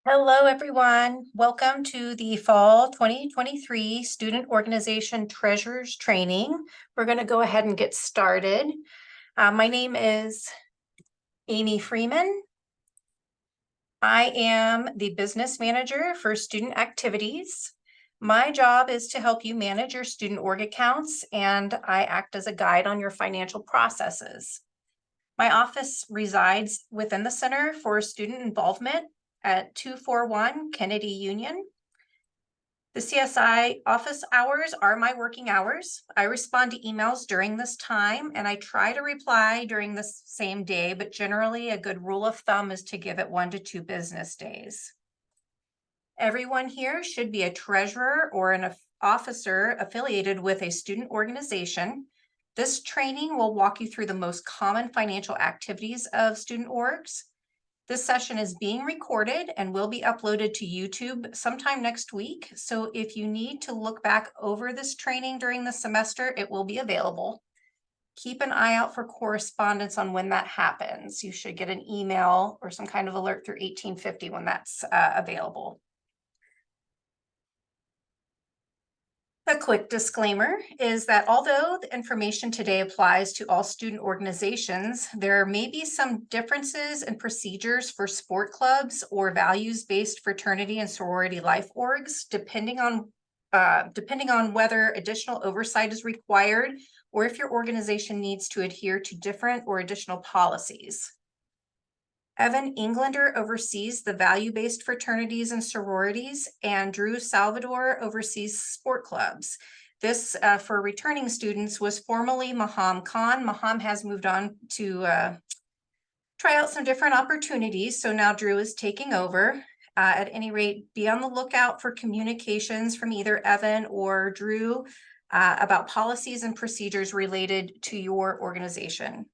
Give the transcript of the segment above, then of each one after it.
Hello, everyone. Welcome to the Fall 2023 Student Organization Treasurers Training. We're going to go ahead and get started. My name is Amy Freeman. I am the business manager for student activities. My job is to help you manage your student org accounts, and I act as a guide on your financial processes. My office resides within the Center for Student Involvement at 241 Kennedy Union. The CSI office hours are my working hours. I respond to emails during this time, and I try to reply during the same day, but generally a good rule of thumb is to give it 1 to 2 business days. Everyone here should be a treasurer or an officer affiliated with a student organization. This training will walk you through the most common financial activities of student orgs. This session is being recorded and will be uploaded to YouTube sometime next week. So if you need to look back over this training during the semester, it will be available. Keep an eye out for correspondence on when that happens. You should get an email or some kind of alert through 1850 when that's available. A quick disclaimer is that although the information today applies to all student organizations, there may be some differences in procedures for sport clubs or values-based fraternity and sorority life orgs, depending on whether additional oversight is required or if your organization needs to adhere to different or additional policies. Evan Englander oversees the value-based fraternities and sororities, and Drew Salvador oversees sport clubs. This, for returning students, was formerly Maham Khan. Maham has moved on to try out some different opportunities, so now Drew is taking over. At any rate, be on the lookout for communications from either Evan or Drew about policies and procedures related to your organization.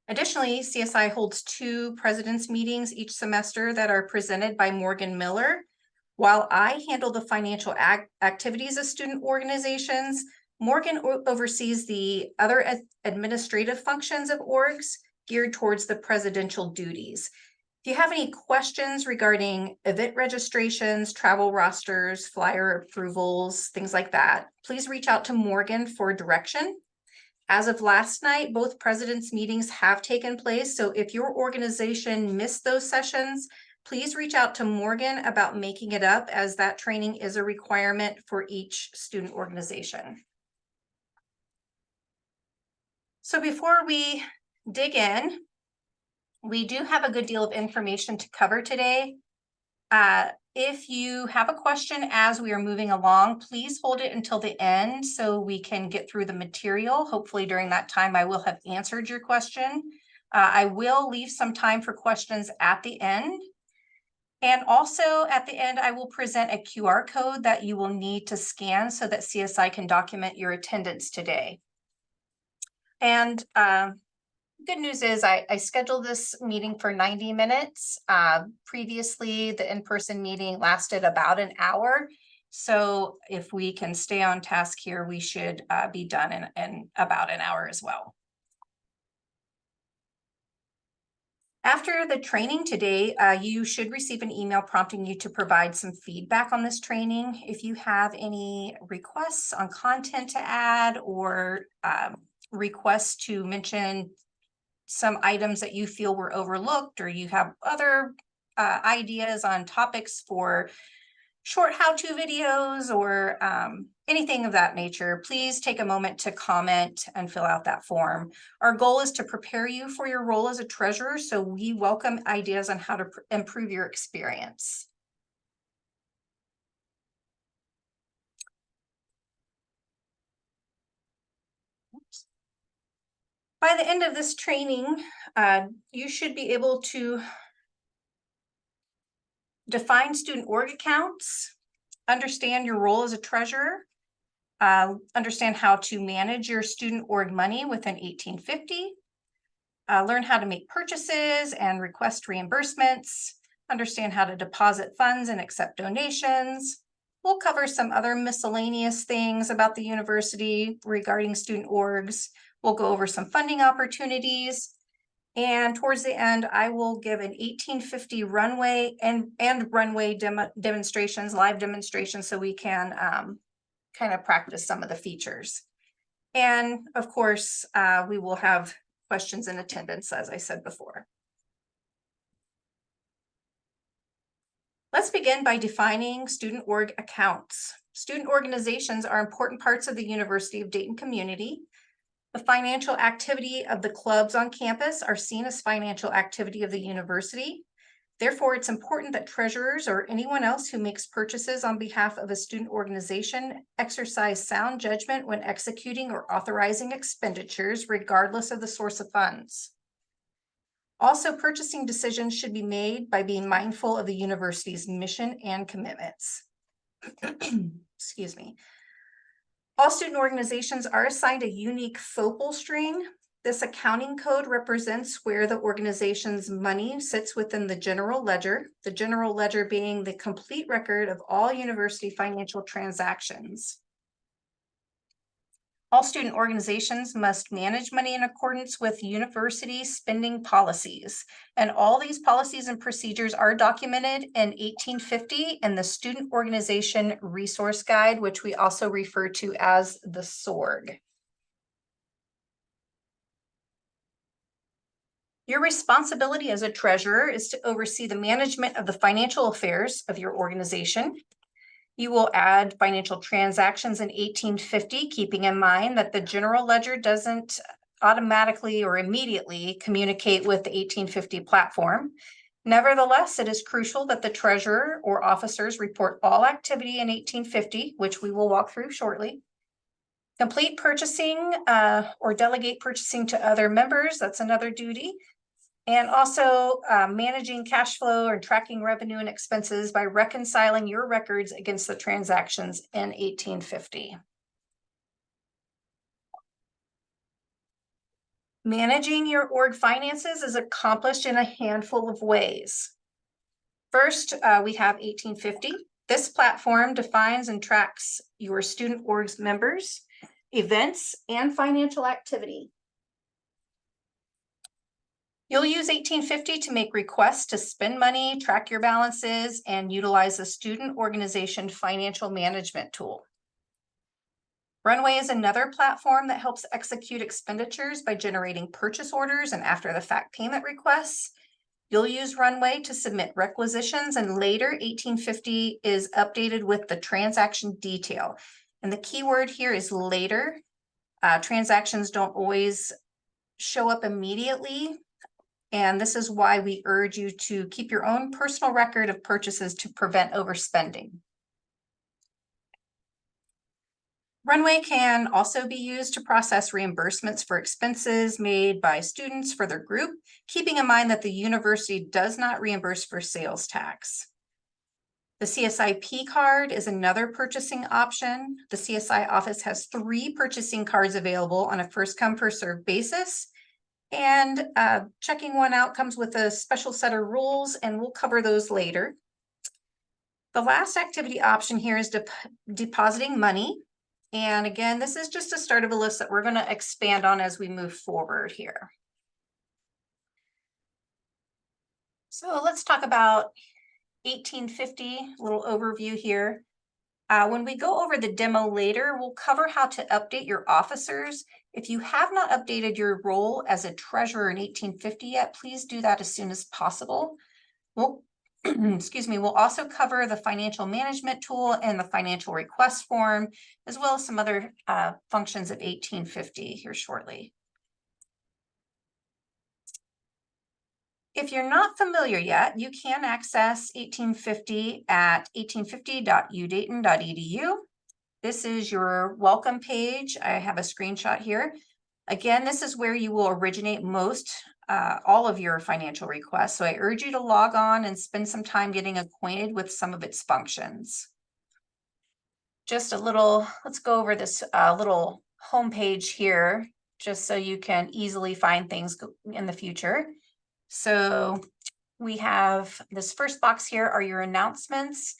Additionally, CSI holds 2 president's meetings each semester that are presented by Morgan Miller. While I handle the financial activities of student organizations, Morgan oversees the other administrative functions of orgs geared towards the presidential duties. If you have any questions regarding event registrations, travel rosters, flyer approvals, things like that, please reach out to Morgan for direction. As of last night, both presidents' meetings have taken place, so if your organization missed those sessions, please reach out to Morgan about making it up, as that training is a requirement for each student organization. So before we dig in, we do have a good deal of information to cover today. If you have a question as we are moving along, please hold it until the end so we can get through the material. Hopefully during that time, I will have answered your question. I will leave some time for questions at the end. And also at the end, I will present a QR code that you will need to scan so that CSI can document your attendance today. And good news is I scheduled this meeting for 90 minutes. Previously, the in-person meeting lasted about an hour. So if we can stay on task here, we should be done in about an hour as well. After the training today, you should receive an email prompting you to provide some feedback on this training. If you have any requests on content to add or requests to mention some items that you feel were overlooked, or you have other ideas on topics for short how-to videos or anything of that nature, please take a moment to comment and fill out that form. Our goal is to prepare you for your role as a treasurer, so we welcome ideas on how to improve your experience. Oops. By the end of this training, you should be able to define student org accounts, understand your role as a treasurer, understand how to manage your student org money within 1850, learn how to make purchases and request reimbursements, understand how to deposit funds and accept donations. We'll cover some other miscellaneous things about the university regarding student orgs. We'll go over some funding opportunities. And towards the end, I will give an 1850 runway and runway demonstrations, live demonstrations, so we can kind of practice some of the features. And of course, we will have questions in attendance, as I said before. Let's begin by defining student org accounts. Student organizations are important parts of the University of Dayton community. The financial activity of the clubs on campus are seen as financial activity of the university. Therefore, it's important that treasurers or anyone else who makes purchases on behalf of a student organization exercise sound judgment when executing or authorizing expenditures, regardless of the source of funds. Also, purchasing decisions should be made by being mindful of the university's mission and commitments. Excuse me. All student organizations are assigned a unique focal string. This accounting code represents where the organization's money sits within the general ledger being the complete record of all university financial transactions. All student organizations must manage money in accordance with university spending policies. And all these policies and procedures are documented in 1850 in the Student Organization Resource Guide, which we also refer to as the SORG. Your responsibility as a treasurer is to oversee the management of the financial affairs of your organization. You will add financial transactions in 1850, keeping in mind that the general ledger doesn't automatically or immediately communicate with the 1850 platform. Nevertheless, it is crucial that the treasurer or officers report all activity in 1850, which we will walk through shortly. Complete purchasing or delegate purchasing to other members, that's another duty. And also managing cash flow or tracking revenue and expenses by reconciling your records against the transactions in 1850. Managing your org finances is accomplished in a handful of ways. First, we have 1850. This platform defines and tracks your student org's members, events, and financial activity. You'll use 1850 to make requests to spend money, track your balances, and utilize a student organization financial management tool. Runway is another platform that helps execute expenditures by generating purchase orders and after-the-fact payment requests. You'll use Runway to submit requisitions, and later 1850 is updated with the transaction detail. And the key word here is later. Transactions don't always show up immediately. And this is why we urge you to keep your own personal record of purchases to prevent overspending. Runway can also be used to process reimbursements for expenses made by students for their group, keeping in mind that the university does not reimburse for sales tax. The CSIP card is another purchasing option. The CSI office has 3 purchasing cards available on a first-come, first-served basis. And checking one out comes with a special set of rules, and we'll cover those later. The last activity option here is depositing money. And again, this is just a start of a list that we're going to expand on as we move forward here. So let's talk about 1850, a little overview here. When we go over the demo later, we'll cover how to update your officers. If you have not updated your role as a treasurer in 1850 yet, please do that as soon as possible. We'll, excuse me, we'll also cover the financial management tool and the financial request form, as well as some other functions of 1850 here shortly. If you're not familiar yet, you can access 1850 at 1850.udayton.edu. This is your welcome page. I have a screenshot here. Again, this is where you will originate all of your financial requests. So I urge you to log on and spend some time getting acquainted with some of its functions. Just a little, let's go over this little homepage here, just so you can easily find things in the future. So we have this first box here are your announcements.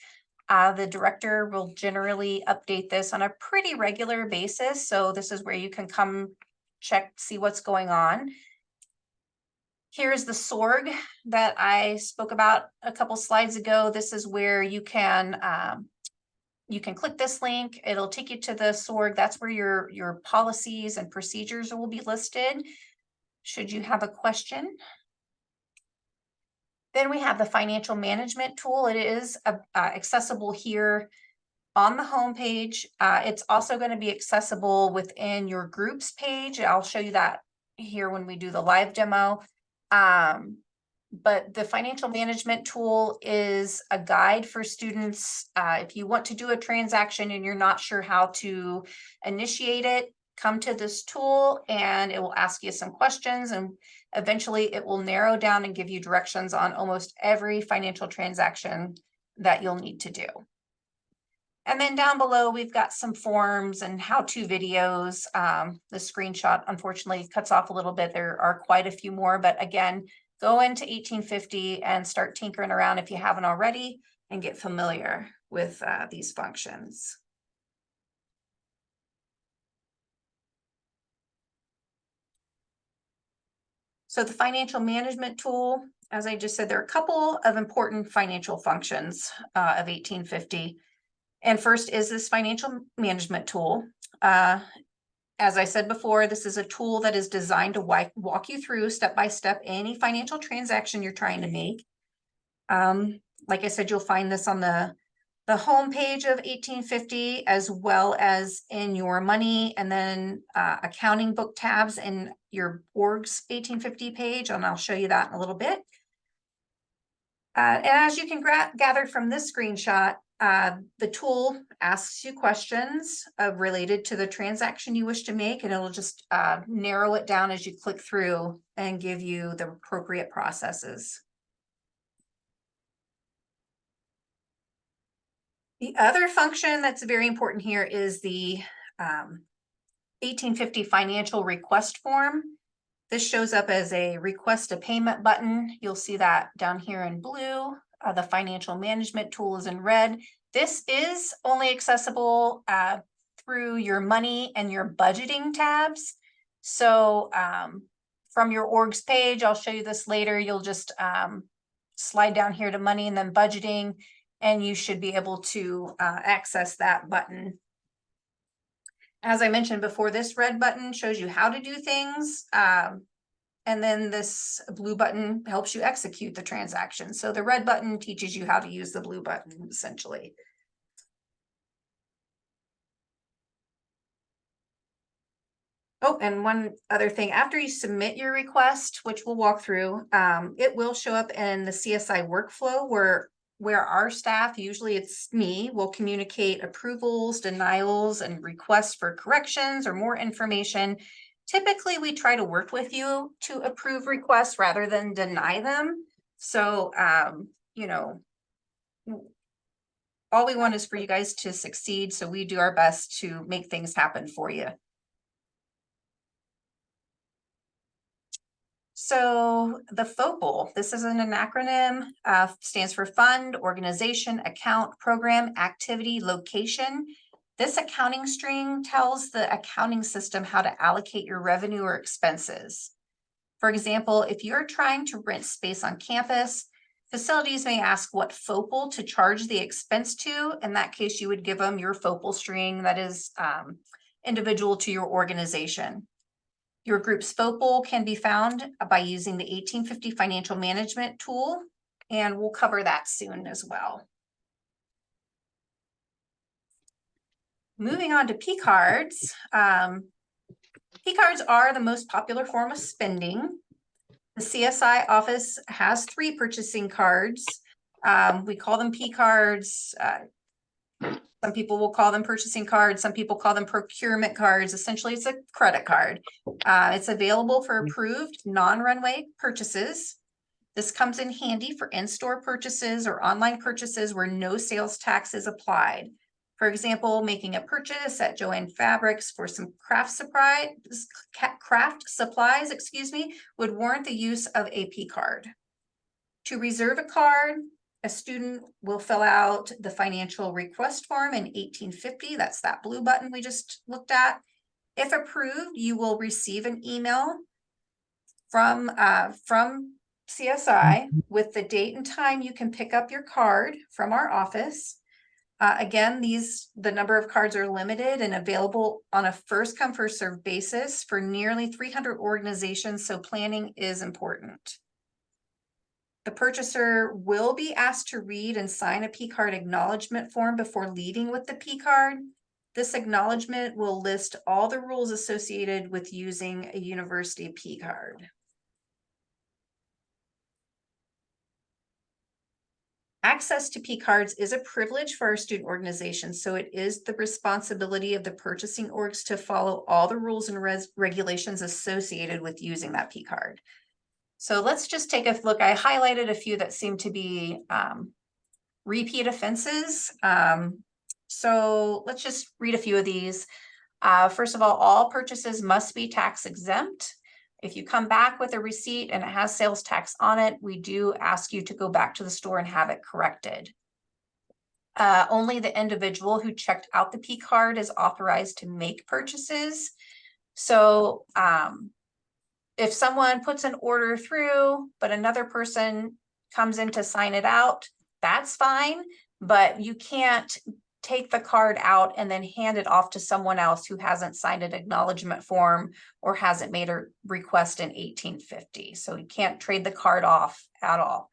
The director will generally update this on a pretty regular basis. So this is where you can come check, see what's going on. Here's the SORG that I spoke about a couple slides ago. This is where you can click this link. It'll take you to the SORG. That's where your policies and procedures will be listed. Should you have a question? Then we have the financial management tool. It is accessible here on the home page. It's also going to be accessible within your groups page. I'll show you that here when we do the live demo. But the financial management tool is a guide for students. If you want to do a transaction and you're not sure how to initiate it, come to this tool and it will ask you some questions, and eventually it will narrow down and give you directions on almost every financial transaction that you'll need to do. And then down below, we've got some forms and how-to videos. The screenshot unfortunately cuts off a little bit. There are quite a few more, but again, go into 1850 and start tinkering around if you haven't already and get familiar with these functions. So the financial management tool, as I just said, there are a couple of important financial functions of 1850. And first is this financial management tool. As I said before, this is a tool that is designed to walk you through step by step any financial transaction you're trying to make. Like I said, you'll find this on the home page of 1850, as well as in your money and then accounting book tabs in your org's 1850 page, and I'll show you that in a little bit. And as you can gather from this screenshot, the tool asks you questions related to the transaction you wish to make, and it'll just narrow it down as you click through and give you the appropriate processes. The other function that's very important here is the 1850 financial request form. This shows up as a request a payment button. You'll see that down here in blue. The financial management tool is in red. This is only accessible through your money and your budgeting tabs. So from your org's page, I'll show you this later, you'll just slide down here to money and then budgeting, and you should be able to access that button. As I mentioned before, this red button shows you how to do things. And then this blue button helps you execute the transaction. So the red button teaches you how to use the blue button, essentially. Oh, and one other thing, after you submit your request, which we'll walk through, it will show up in the CSI workflow where our staff, usually it's me, will communicate approvals, denials, and requests for corrections or more information. Typically, we try to work with you to approve requests rather than deny them. So, you know, all we want is for you guys to succeed. So we do our best to make things happen for you. So the FOPL, this isn't an acronym, stands for Fund, Organization, Account, Program, Activity, Location. This accounting string tells the accounting system how to allocate your revenue or expenses. For example, if you're trying to rent space on campus, facilities may ask what FOPL to charge the expense to. In that case, you would give them your FOPL string that is individual to your organization. Your group's FOPL can be found by using the 1850 financial management tool, and we'll cover that soon as well. Moving on to P cards. P cards are the most popular form of spending. The CSI office has 3 purchasing cards. We call them P cards. Some people will call them purchasing cards. Some people call them procurement cards. Essentially, it's a credit card. It's available for approved non-runway purchases. This comes in handy for in-store purchases or online purchases where no sales tax is applied. For example, making a purchase at Joann Fabrics for some craft supplies, would warrant the use of a P card. To reserve a card, a student will fill out the financial request form in 1850. That's that blue button we just looked at. If approved, you will receive an email from CSI with the date and time you can pick up your card from our office. Again, the number of cards are limited and available on a first come first served basis for nearly 300 organizations, so planning is important. The purchaser will be asked to read and sign a P-card acknowledgement form before leaving with the P-card. This acknowledgement will list all the rules associated with using a university P-card. Access to P-cards is a privilege for our student organizations, so it is the responsibility of the purchasing orgs to follow all the rules and regulations associated with using that P-card. So let's just take a look. I highlighted a few that seem to be repeat offenses. So let's just read a few of these. First of all purchases must be tax exempt. If you come back with a receipt and it has sales tax on it, we do ask you to go back to the store and have it corrected. Only the individual who checked out the P card is authorized to make purchases. So if someone puts an order through, but another person comes in to sign it out, that's fine, but you can't take the card out and then hand it off to someone else who hasn't signed an acknowledgement form or hasn't made a request in 1850. So you can't trade the card off at all.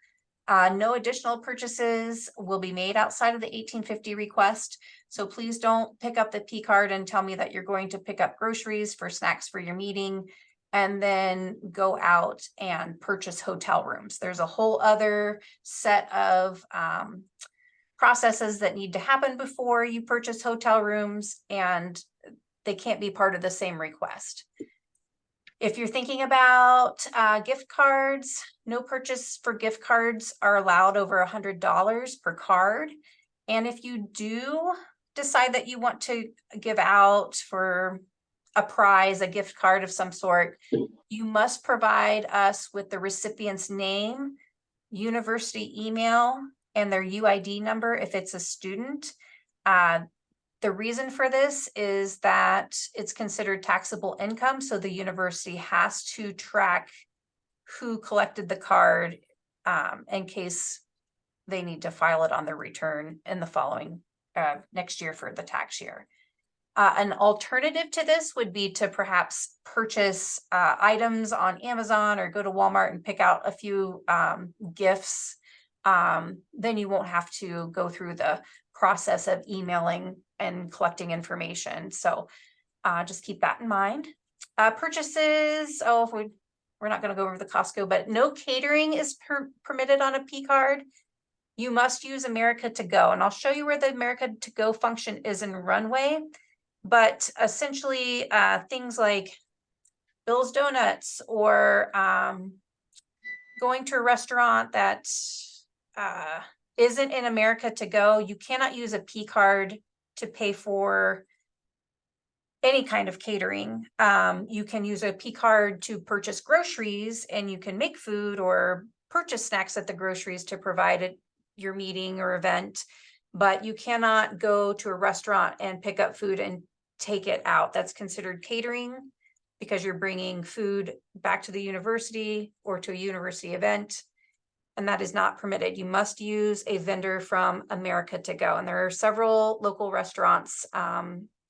No additional purchases will be made outside of the 1850 request. So please don't pick up the P card and tell me that you're going to pick up groceries for snacks for your meeting and then go out and purchase hotel rooms. There's a whole other set of processes that need to happen before you purchase hotel rooms, and they can't be part of the same request. If you're thinking about gift cards, no purchase for gift cards are allowed over $100 per card. And if you do decide that you want to give out for a prize, a gift card of some sort, you must provide us with the recipient's name, university email, and their UID number if it's a student. The reason for this is that it's considered taxable income, so the university has to track who collected the card in case they need to file it on their return in the following next year for the tax year. An alternative to this would be to perhaps purchase items on Amazon or go to Walmart and pick out a few gifts. Then you won't have to go through the process of emailing and collecting information. So just keep that in mind. Purchases, we're not going to go over the Costco, but no catering is permitted on a P card. You must use America to Go, and I'll show you where the America to Go function is in Runway. But essentially things like Bill's Donuts or going to a restaurant that isn't in America to Go, you cannot use a P card to pay for any kind of catering. You can use a P card to purchase groceries, and you can make food or purchase snacks at the groceries to provide at your meeting or event, but you cannot go to a restaurant and pick up food and take it out. That's considered catering because you're bringing food back to the university or to a university event, and that is not permitted. You must use a vendor from America to Go, and there are several local restaurants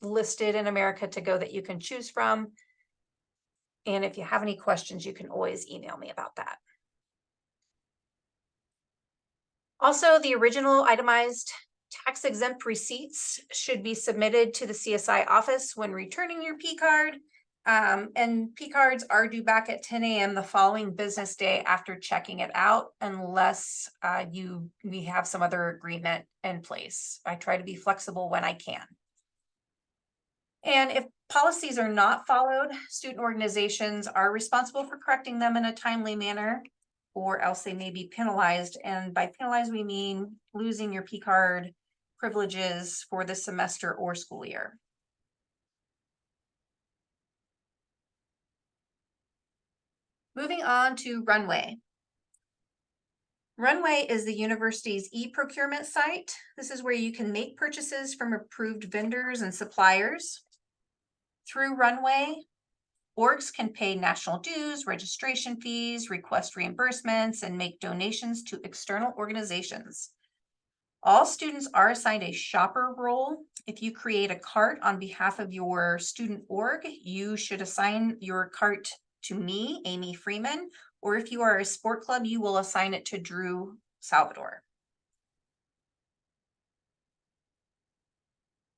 listed in America to Go that you can choose from. And if you have any questions, you can always email me about that. Also, the original itemized tax exempt receipts should be submitted to the CSI office when returning your P card. And P cards are due back at 10 a.m. the following business day after checking it out, unless we have some other agreement in place. I try to be flexible when I can. And if policies are not followed, student organizations are responsible for correcting them in a timely manner, or else they may be penalized. And by penalized, we mean losing your P card privileges for the semester or school year. Moving on to Runway. Runway is the university's e-procurement site. This is where you can make purchases from approved vendors and suppliers. Through Runway Orgs can pay national dues, registration fees, request reimbursements, and make donations to external organizations. All students are assigned a shopper role. If you create a cart on behalf of your student org, you should assign your cart to me, Amy Freeman, or if you are a sport club, you will assign it to Drew Salvador.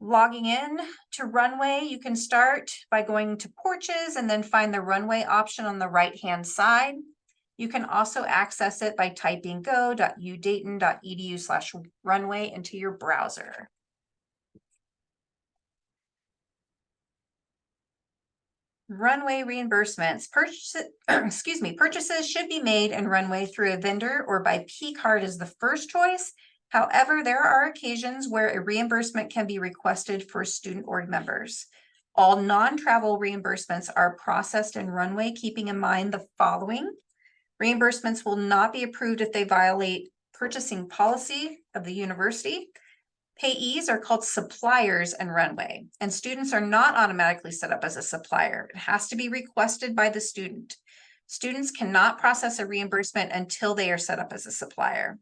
Logging in to Runway, you can start by going to Porches and then find the Runway option on the right-hand side. You can also access it by typing go.udayton.edu/runway into your browser. Runway reimbursements. Purchases should be made in Runway through a vendor or by P card is the first choice. However, there are occasions where a reimbursement can be requested for student org members. All non-travel reimbursements are processed in Runway, keeping in mind the following. Reimbursements will not be approved if they violate purchasing policy of the university. Payees are called suppliers in Runway, and students are not automatically set up as a supplier. It has to be requested by the student. Students cannot process a reimbursement until they are set up as a supplier.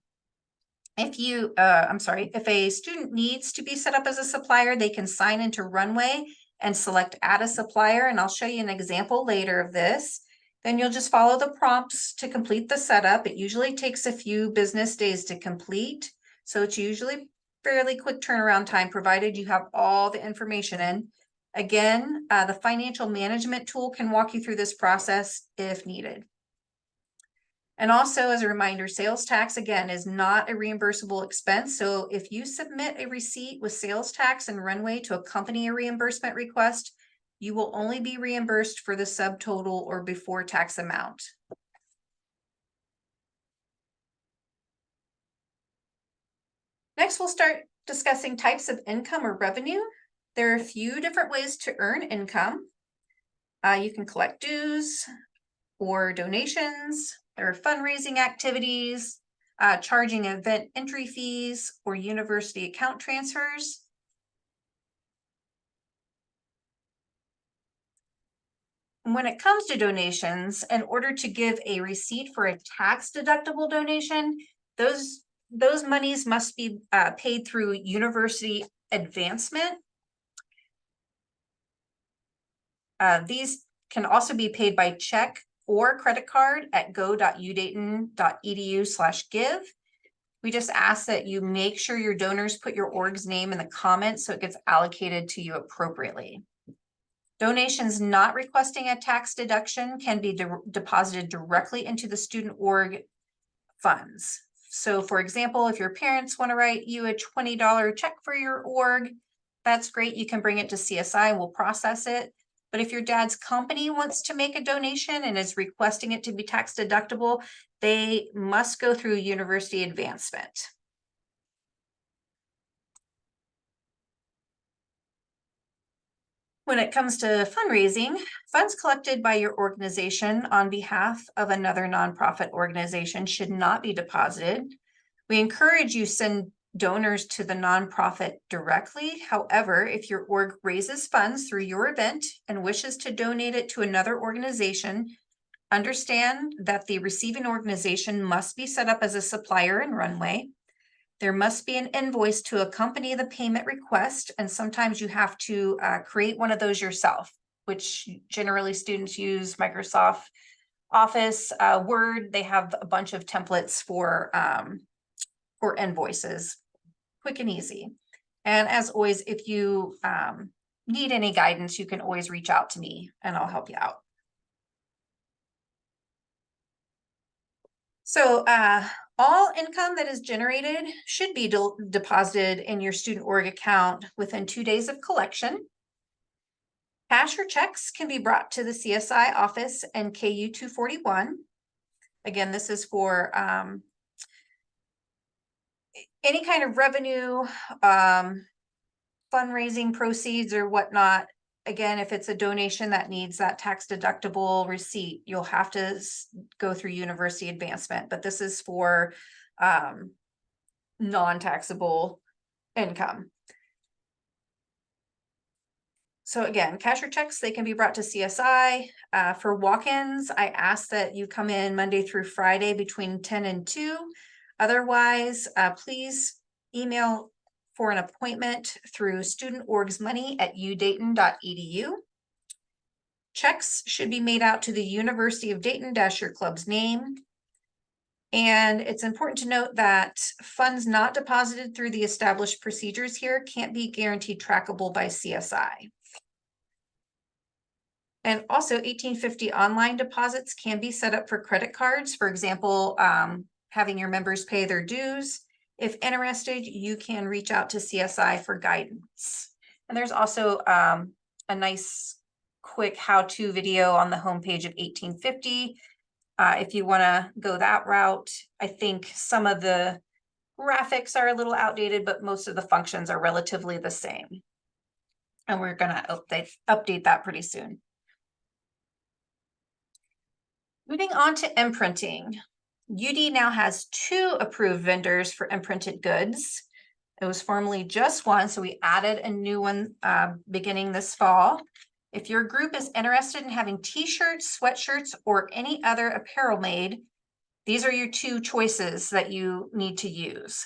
If a student needs to be set up as a supplier, they can sign into Runway and select add a supplier, and I'll show you an example later of this. Then you'll just follow the prompts to complete the setup. It usually takes a few business days to complete, so it's usually fairly quick turnaround time, provided you have all the information in. Again, the financial management tool can walk you through this process if needed. And also, as a reminder, sales tax, again, is not a reimbursable expense. So if you submit a receipt with sales tax and Runway to accompany a reimbursement request, you will only be reimbursed for the subtotal or before tax amount. Next, we'll start discussing types of income or revenue. There are a few different ways to earn income. You can collect dues or donations. There are fundraising activities, charging event entry fees, or university account transfers. When it comes to donations, in order to give a receipt for a tax-deductible donation, those monies must be paid through university advancement. These can also be paid by check or credit card at go.udayton.edu/give. We just ask that you make sure your donors put your org's name in the comments so it gets allocated to you appropriately. Donations not requesting a tax deduction can be deposited directly into the student org funds. So for example, if your parents want to write you a $20 check for your org, that's great. You can bring it to CSI, we'll process it. But if your dad's company wants to make a donation and is requesting it to be tax deductible, they must go through university advancement. When it comes to fundraising, funds collected by your organization on behalf of another nonprofit organization should not be deposited. We encourage you send donors to the nonprofit directly. However, if your org raises funds through your event and wishes to donate it to another organization, understand that the receiving organization must be set up as a supplier in Runway. There must be an invoice to accompany the payment request, and sometimes you have to create one of those yourself, which generally students use Microsoft Office, Word. They have a bunch of templates for invoices, quick and easy. And as always, if you need any guidance, you can always reach out to me and I'll help you out. So all income that is generated should be deposited in your student org account within 2 days of collection. Cash or checks can be brought to the CSI office and KU 241. Again, this is for any kind of revenue, fundraising proceeds or whatnot. Again, if it's a donation that needs that tax deductible receipt, you'll have to go through university advancement, but this is for non-taxable income. So again, cashier checks, they can be brought to CSI. For walk-ins, I ask that you come in Monday through Friday between 10 and 2. Otherwise, please email for an appointment through studentorgsmoney@udayton.edu. Checks should be made out to the University of Dayton - your club's name. And it's important to note that funds not deposited through the established procedures here can't be guaranteed trackable by CSI. And also 1850 online deposits can be set up for credit cards. For example, having your members pay their dues. If interested, you can reach out to CSI for guidance. And there's also a nice quick how-to video on the homepage of 1850. If you want to go that route. I think some of the graphics are a little outdated, but most of the functions are relatively the same. And we're going to update that pretty soon. Moving on to imprinting. UD now has 2 approved vendors for imprinted goods. It was formerly just 1, so we added a new one beginning this fall. If your group is interested in having t-shirts, sweatshirts, or any other apparel made, these are your 2 choices that you need to use.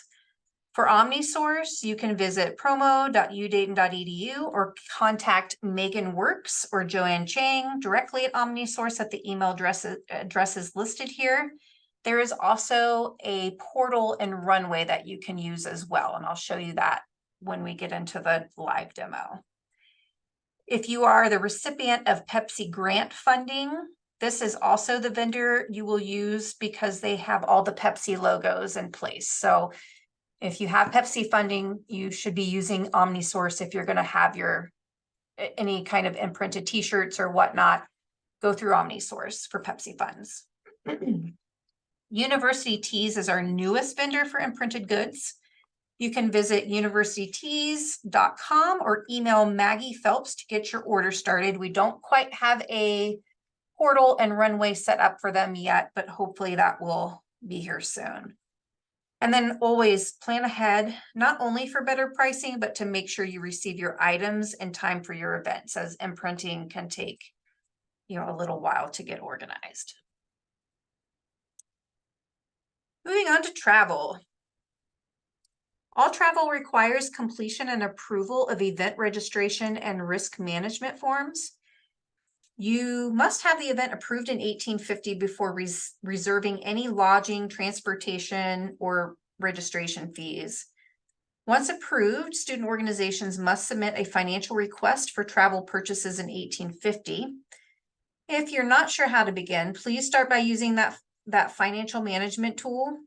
For OmniSource, you can visit promo.udayton.edu or contact Megan Works or Joanne Chang directly at OmniSource at the email addresses listed here. There is also a portal and runway that you can use as well, and I'll show you that when we get into the live demo. If you are the recipient of Pepsi grant funding, this is also the vendor you will use because they have all the Pepsi logos in place. So if you have Pepsi funding, you should be using OmniSource if you're going to have any kind of imprinted t-shirts or whatnot, go through OmniSource for Pepsi funds. University Tees is our newest vendor for imprinted goods. You can visit universitytees.com or email Maggie Phelps to get your order started. We don't quite have a portal and runway set up for them yet, but hopefully that will be here soon. And then always plan ahead, not only for better pricing, but to make sure you receive your items in time for your events, as imprinting can take, a little while to get organized. Moving on to travel. All travel requires completion and approval of event registration and risk management forms. You must have the event approved in 1850 before reserving any lodging, transportation, or registration fees. Once approved, student organizations must submit a financial request for travel purchases in 1850. If you're not sure how to begin, please start by using that financial management tool.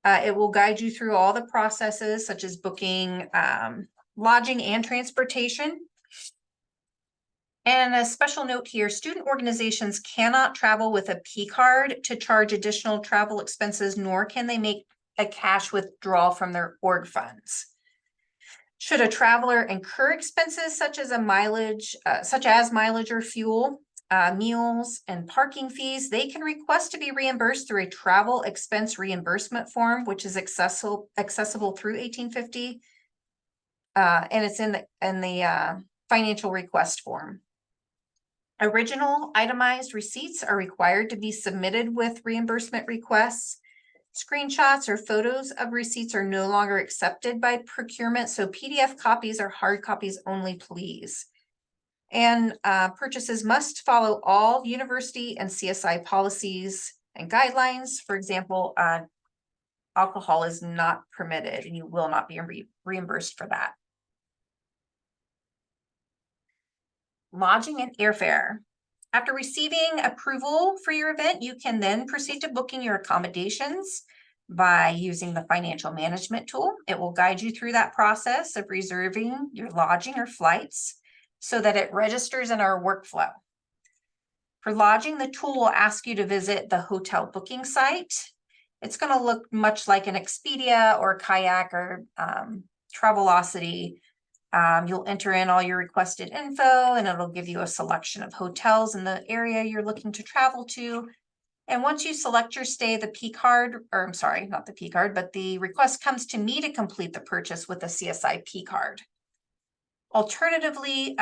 It will guide you through all the processes such as booking, lodging, and transportation. And a special note here, student organizations cannot travel with a P card to charge additional travel expenses, nor can they make a cash withdrawal from their org funds. Should a traveler incur expenses such as mileage or fuel, meals, and parking fees, they can request to be reimbursed through a travel expense reimbursement form, which is accessible through 1850, and it's in the financial request form. Original itemized receipts are required to be submitted with reimbursement requests. Screenshots or photos of receipts are no longer accepted by procurement, so PDF copies or hard copies only, please. And purchases must follow all university and CSI policies and guidelines. For example, alcohol is not permitted and you will not be reimbursed for that. Lodging and airfare. After receiving approval for your event, you can then proceed to booking your accommodations by using the financial management tool. It will guide you through that process of reserving your lodging or flights so that it registers in our workflow. For lodging, the tool will ask you to visit the hotel booking site. It's going to look much like an Expedia or Kayak or Travelocity. You'll enter in all your requested info and it'll give you a selection of hotels in the area you're looking to travel to. And once you select your stay, the P card, or I'm sorry, not the P card, but the request comes to me to complete the purchase with a CSI P card. Alternatively,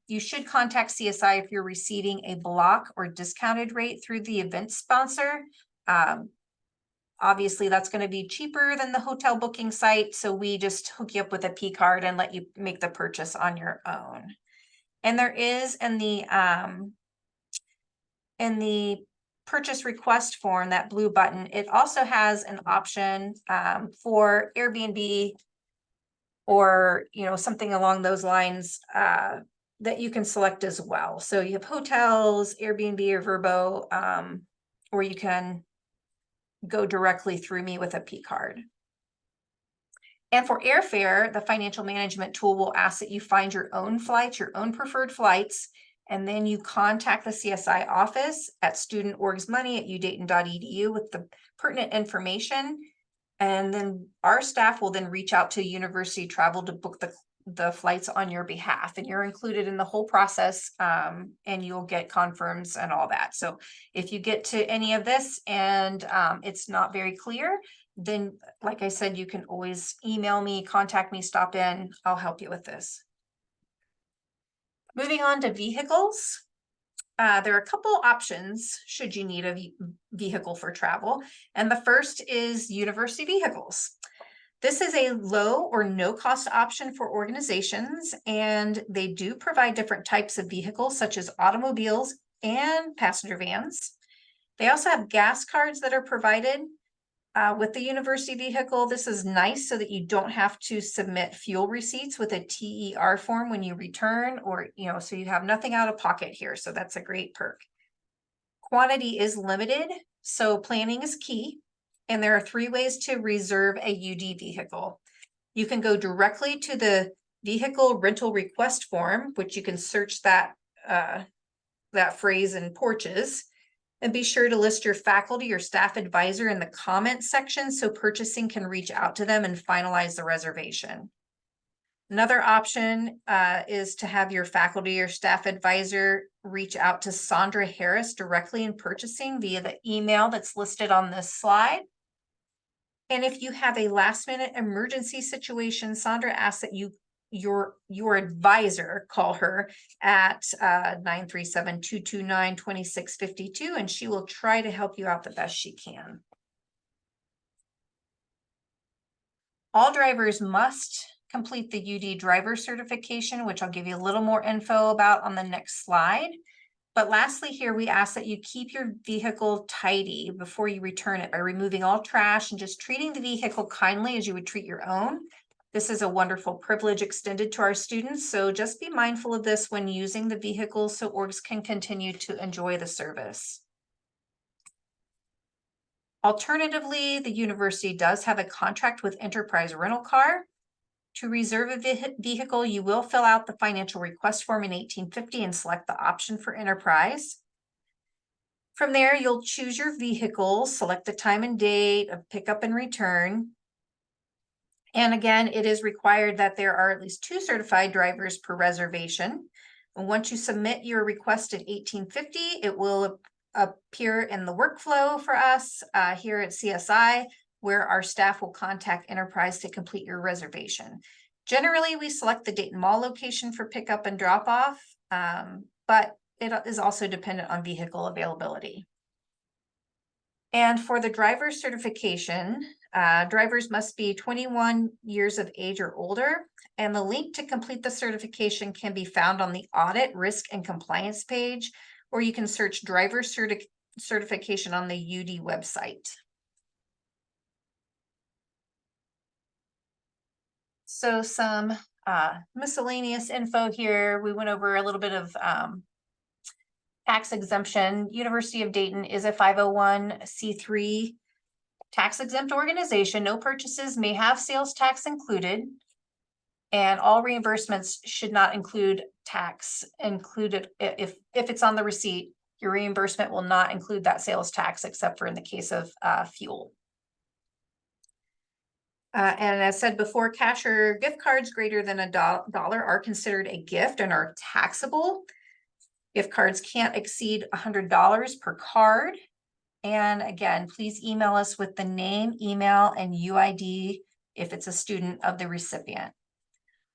you should contact CSI if you're receiving a block or discounted rate through the event sponsor. Obviously, that's going to be cheaper than the hotel booking site, so we just hook you up with a P card and let you make the purchase on your own. And there is in the purchase request form, that blue button, it also has an option for Airbnb or something along those lines that you can select as well. So you have hotels, Airbnb or Vrbo, or you can go directly through me with a P card. And for airfare, the financial management tool will ask that you find your own flights, your own preferred flights, and then you contact the CSI office at studentorgsmoney@udayton.edu with the pertinent information. And then our staff will then reach out to University Travel to book the flights on your behalf, and you're included in the whole process, and you'll get confirms and all that. So if you get to any of this and it's not very clear, then like I said, you can always email me, contact me, stop in, I'll help you with this. Moving on to vehicles. There are a couple options should you need a vehicle for travel. And the first is university vehicles. This is a low or no cost option for organizations, and they do provide different types of vehicles such as automobiles and passenger vans. They also have gas cards that are provided with the university vehicle. This is nice so that you don't have to submit fuel receipts with a TER form when you return, or, so you have nothing out of pocket here. So that's a great perk. Quantity is limited, so planning is key. And there are 3 ways to reserve a UD vehicle. You can go directly to the vehicle rental request form, which you can search that phrase in Porches. And be sure to list your faculty or staff advisor in the comments section so purchasing can reach out to them and finalize the reservation. Another option is to have your faculty or staff advisor reach out to Sandra Harris directly in purchasing via the email that's listed on this slide. And if you have a last-minute emergency situation, Sandra asks that your advisor call her at 937-229-2652, and she will try to help you out the best she can. All drivers must complete the UD driver certification, which I'll give you a little more info about on the next slide. But lastly, here we ask that you keep your vehicle tidy before you return it by removing all trash and just treating the vehicle kindly as you would treat your own. This is a wonderful privilege extended to our students, so just be mindful of this when using the vehicle so orgs can continue to enjoy the service. Alternatively, the university does have a contract with Enterprise Rental Car. To reserve a vehicle, you will fill out the financial request form in 1850 and select the option for Enterprise. From there, you'll choose your vehicle, select the time and date of pickup and return. And again, it is required that there are at least 2 certified drivers per reservation. And once you submit your request at 1850, it will appear in the workflow for us here at CSI, where our staff will contact Enterprise to complete your reservation. Generally, we select the Dayton Mall location for pickup and drop off, but it is also dependent on vehicle availability. And for the driver certification, drivers must be 21 years of age or older, and the link to complete the certification can be found on the Audit, Risk, and Compliance page, or you can search driver certification on the UD website. So some miscellaneous info here. We went over a little bit of tax exemption. University of Dayton is a 501c3 tax exempt organization. No purchases may have sales tax included, and all reimbursements should not include tax included. If it's on the receipt, your reimbursement will not include that sales tax except for in the case of fuel. And as said before, cash or gift cards greater than $1 are considered a gift and are taxable. Gift cards can't exceed $100 per card. And again, please email us with the name, email, and UID if it's a student of the recipient.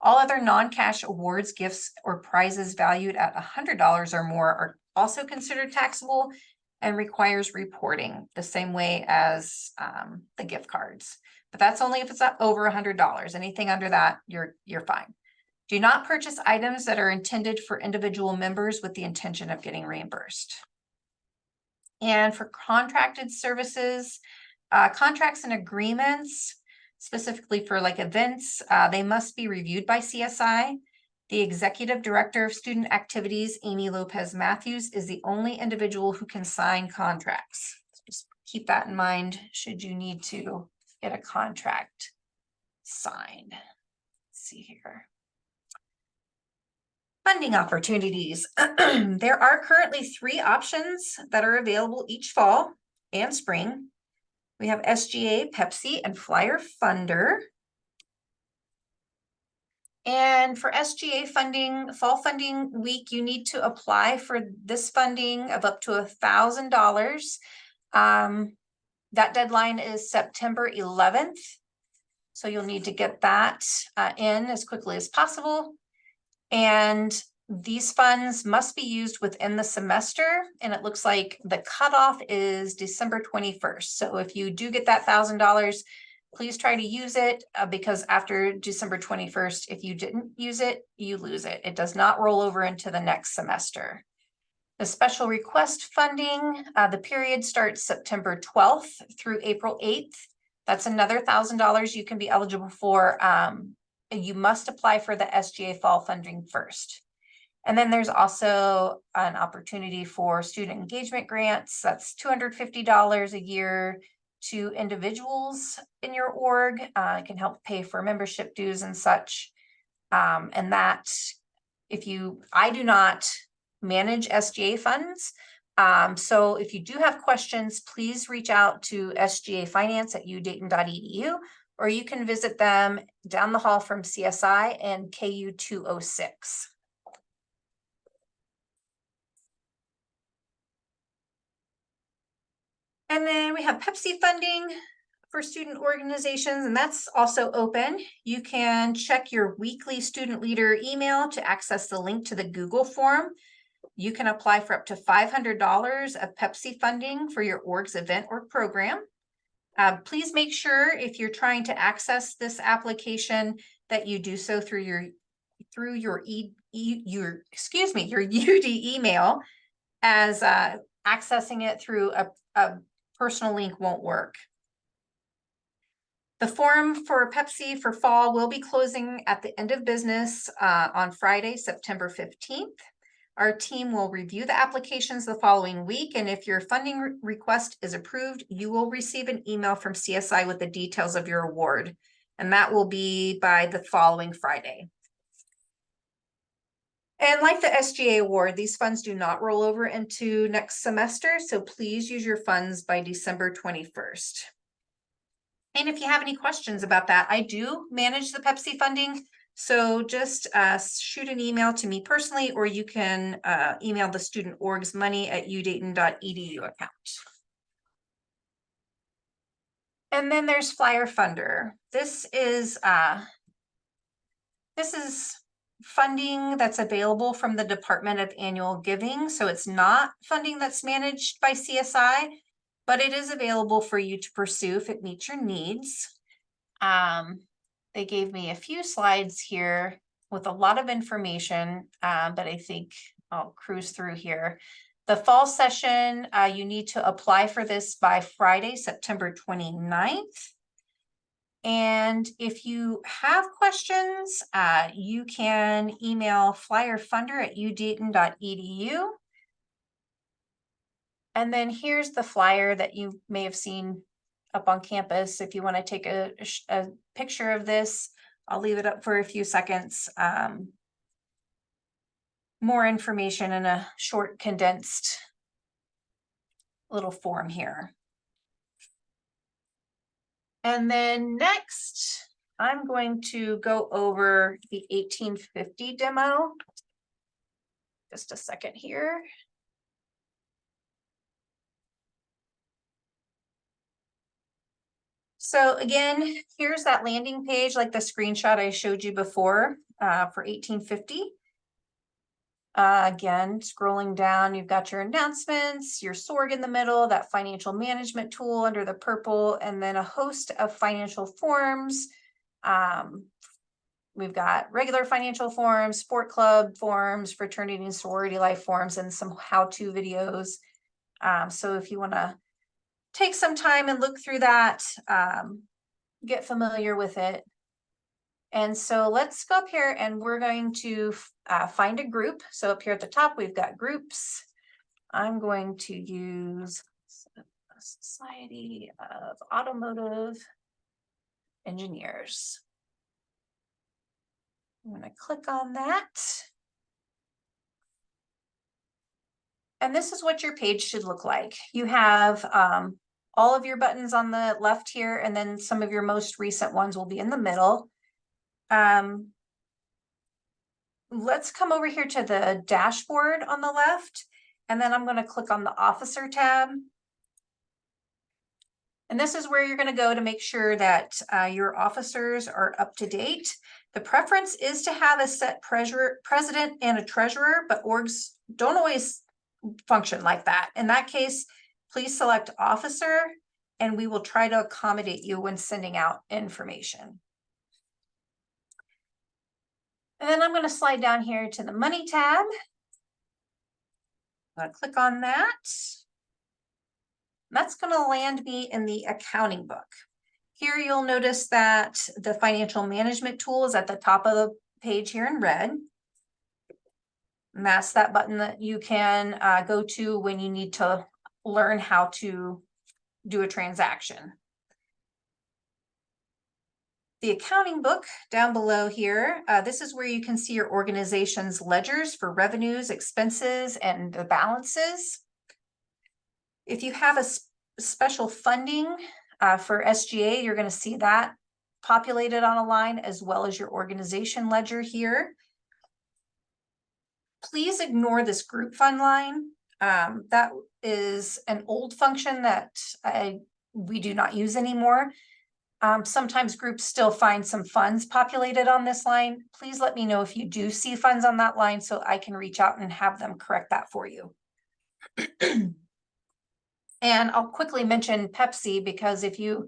All other non-cash awards, gifts, or prizes valued at $100 or more are also considered taxable and requires reporting the same way as the gift cards. But that's only if it's over $100. Anything under that, you're fine. Do not purchase items that are intended for individual members with the intention of getting reimbursed. And for contracted services, contracts and agreements, specifically for like events, they must be reviewed by CSI. The Executive Director of Student Activities, Amy Lopez Matthews, is the only individual who can sign contracts. Just keep that in mind should you need to get a contract signed. Let's see here. Funding opportunities. There are currently 3 options that are available each fall and spring. We have SGA, Pepsi, and Flyer Funder. And for SGA funding, fall funding week, you need to apply for this funding of up to $1,000. That deadline is September 11th. So you'll need to get that in as quickly as possible. And these funds must be used within the semester. And it looks like the cutoff is December 21st. So if you do get that $1,000, please try to use it because after December 21st, if you didn't use it, you lose it. It does not roll over into the next semester. The special request funding, the period starts September 12th through April 8th. That's another $1,000 you can be eligible for. You must apply for the SGA fall funding first. And then there's also an opportunity for student engagement grants. That's $250 a year to individuals in your org. It can help pay for membership dues and such. And that I do not manage SGA funds. So if you do have questions, please reach out to SGA Finance at udayton.edu, or you can visit them down the hall from CSI and KU 206. And then we have Pepsi funding for student organizations, and that's also open. You can check your weekly student leader email to access the link to the Google form. You can apply for up to $500 of Pepsi funding for your org's event or program. Please make sure if you're trying to access this application that you do so through your UD email, as accessing it through a personal link won't work. The form for Pepsi for fall will be closing at the end of business on Friday, September 15th. Our team will review the applications the following week, and if your funding request is approved, you will receive an email from CSI with the details of your award, and that will be by the following Friday. And like the SGA award, these funds do not roll over into next semester, so please use your funds by December 21st. And if you have any questions about that, I do manage the Pepsi funding. So just shoot an email to me personally, or you can email the student orgs money@udayton.edu account. And then there's Flyer Funder. This is funding that's available from the Department of Annual Giving. So it's not funding that's managed by CSI, but it is available for you to pursue if it meets your needs. They gave me a few slides here with a lot of information, but I think I'll cruise through here. The fall session, you need to apply for this by Friday, September 29th. And if you have questions, you can email flyerfunder@udayton.edu. And then here's the flyer that you may have seen up on campus. If you want to take a picture of this, I'll leave it up for a few seconds. More information in a short, condensed little form here. And then next, I'm going to go over the 1850 demo. Just a second here. So again, here's that landing page, like the screenshot I showed you before, for 1850. Again, scrolling down, you've got your announcements, your SORG in the middle, that financial management tool under the purple, and then a host of financial forms. We've got regular financial forms, sport club forms, fraternity and sorority life forms, and some how-to videos. So if you want to take some time and look through that, get familiar with it. And so let's go up here and we're going to find a group. So up here at the top, we've got groups. I'm going to use Society of Automotive Engineers. I'm going to click on that. And this is what your page should look like. You have all of your buttons on the left here, and then some of your most recent ones will be in the middle. Let's come over here to the dashboard on the left, and then I'm going to click on the officer tab. And this is where you're going to go to make sure that your officers are up to date. The preference is to have a set president and a treasurer, but orgs don't always function like that. In that case, please select officer, and we will try to accommodate you when sending out information. And then I'm going to slide down here to the money tab. I'm going to click on that. That's going to land me in the accounting book. Here you'll notice that the financial management tool is at the top of the page here in red. And that's that button that you can go to when you need to learn how to do a transaction. The accounting book down below here, this is where you can see your organization's ledgers for revenues, expenses, and the balances. If you have a special funding for SGA, you're going to see that populated on a line, as well as your organization ledger here. Please ignore this group fund line. That is an old function that we do not use anymore. Sometimes groups still find some funds populated on this line. Please let me know if you do see funds on that line so I can reach out and have them correct that for you. And I'll quickly mention Pepsi, because if you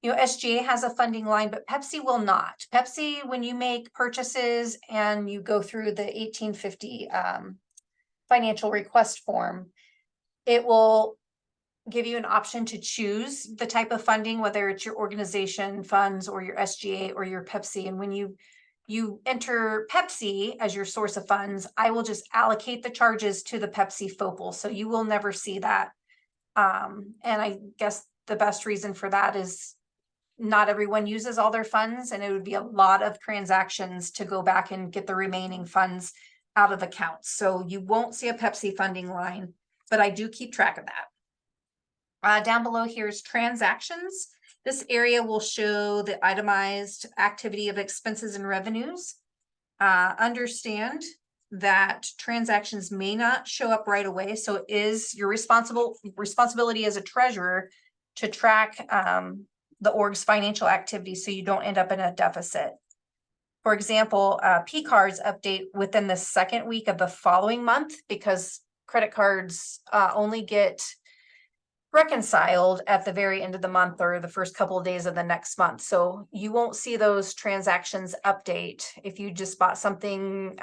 know, SGA has a funding line, but Pepsi will not. Pepsi, when you make purchases and you go through the 1850 financial request form, it will give you an option to choose the type of funding, whether it's your organization funds or your SGA or your Pepsi. And when you enter Pepsi as your source of funds, I will just allocate the charges to the Pepsi FOPL. So you will never see that. And I guess the best reason for that is not everyone uses all their funds, and it would be a lot of transactions to go back and get the remaining funds out of accounts. So you won't see a Pepsi funding line, but I do keep track of that. Down below here is transactions. This area will show the itemized activity of expenses and revenues. Understand that transactions may not show up right away. So it is your responsibility as a treasurer to track the org's financial activity so you don't end up in a deficit. For example, P-cards update within the second week of the following month, because credit cards only get reconciled at the very end of the month or the first couple of days of the next month. So you won't see those transactions update. If you just bought something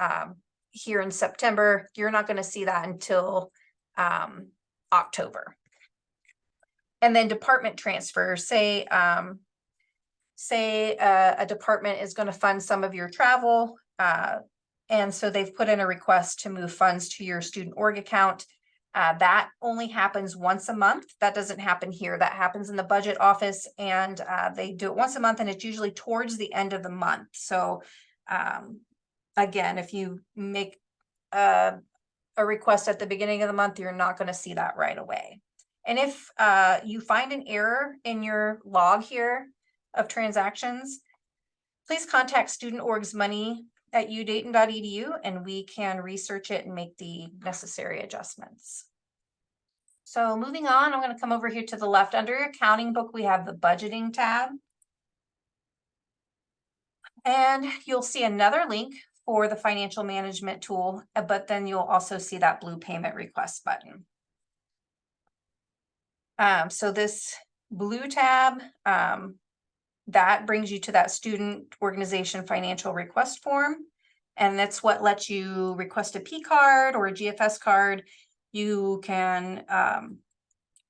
here in September, you're not going to see that until October. And then department transfers, say a department is going to fund some of your travel. And so they've put in a request to move funds to your student org account. That only happens once a month. That doesn't happen here. That happens in the budget office, and they do it once a month, and it's usually towards the end of the month. So again, if you make a request at the beginning of the month, you're not going to see that right away. And if you find an error in your log here of transactions, please contact Student Org's Money at udayton.edu, and we can research it and make the necessary adjustments. So moving on, I'm going to come over here to the left. Under your accounting book, we have the budgeting tab. And you'll see another link for the financial management tool, but then you'll also see that blue payment request button. So this blue tab, that brings you to that student organization financial request form. And that's what lets you request a P card or a GFS card. You can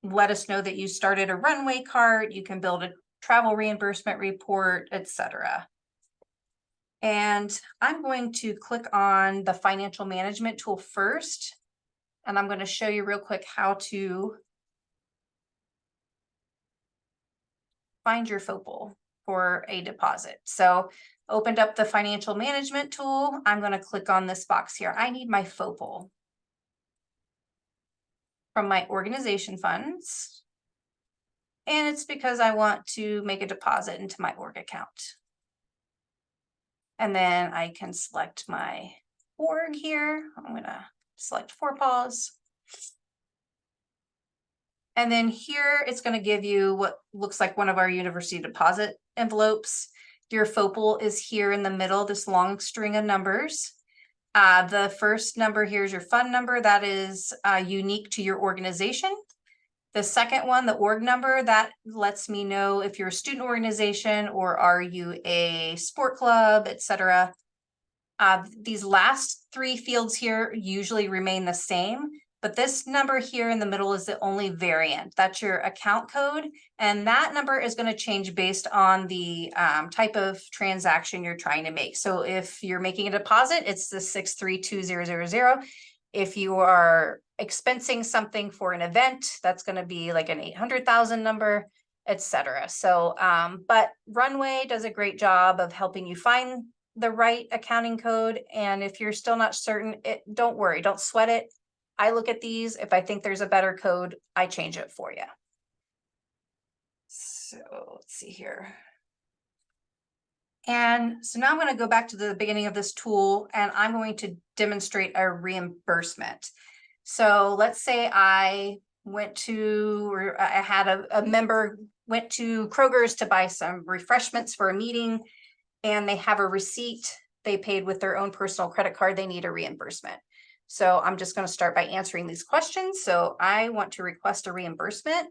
let us know that you started a runway cart. You can build a travel reimbursement report, etc. And I'm going to click on the financial management tool first. And I'm going to show you real quick how to find your FOPL for a deposit. So opened up the financial management tool. I'm going to click on this box here. I need my FOPL from my organization funds. And it's because I want to make a deposit into my org account. And then I can select my org here. I'm going to select Four Paws. And then here it's going to give you what looks like one of our university deposit envelopes. Your FOPL is here in the middle, this long string of numbers. The first number here is your fund number. That is unique to your organization. The second one, the org number, that lets me know if you're a student organization or are you a sport club, etc. These last three fields here usually remain the same, but this number here in the middle is the only variant. That's your account code, and that number is going to change based on the type of transaction you're trying to make. So if you're making a deposit, it's the 632000. If you are expensing something for an event, that's going to be like an 800,000 number, etc. So, but Runway does a great job of helping you find the right accounting code. And if you're still not certain, don't worry, don't sweat it. I look at these. If I think there's a better code, I change it for you. So let's see here. And so now I'm going to go back to the beginning of this tool, and I'm going to demonstrate a reimbursement. So let's say I went to, or I had a member went to Kroger's to buy some refreshments for a meeting, and they have a receipt. They paid with their own personal credit card. They need a reimbursement. So I'm just going to start by answering these questions. So I want to request a reimbursement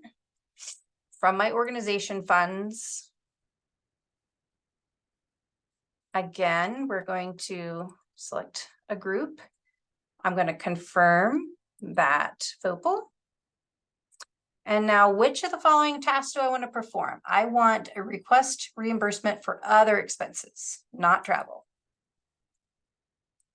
from my organization funds. Again, we're going to select a group. I'm going to confirm that FOPL. And now, which of the following tasks do I want to perform? I want a request reimbursement for other expenses, not travel.